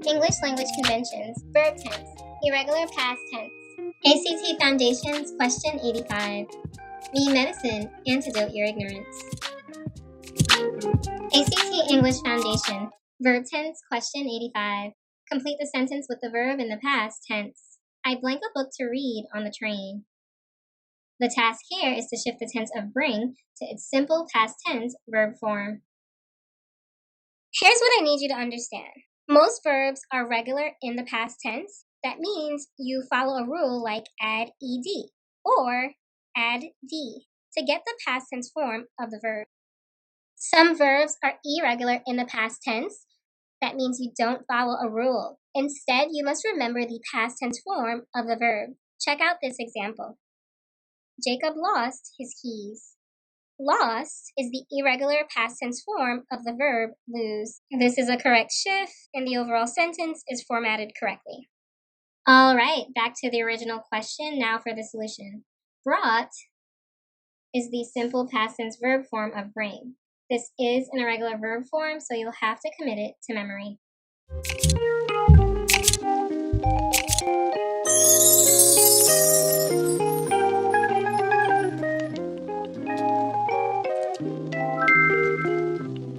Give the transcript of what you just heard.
English language conventions, verb tense, irregular past tense. ACT Foundations, question 85. Me Medicine, Antidote Your Ignorance. ACT English Foundation, verb tense, question 85. Complete the sentence with the verb in the past tense. I blank a book to read on the train. The task here is to shift the tense of bring to its simple past tense verb form. Here's what I need you to understand. Most verbs are regular in the past tense. That means you follow a rule like add ed or add d to get the past tense form of the verb. Some verbs are irregular in the past tense. That means you don't follow a rule. Instead, you must remember the past tense form of the verb. Check out this example. Jacob lost his keys. Lost is the irregular past tense form of the verb lose. This is a correct shift, and the overall sentence is formatted correctly. All right, back to the original question. Now for the solution. Brought is the simple past tense verb form of bring. This is an irregular verb form, so you'll have to commit it to memory.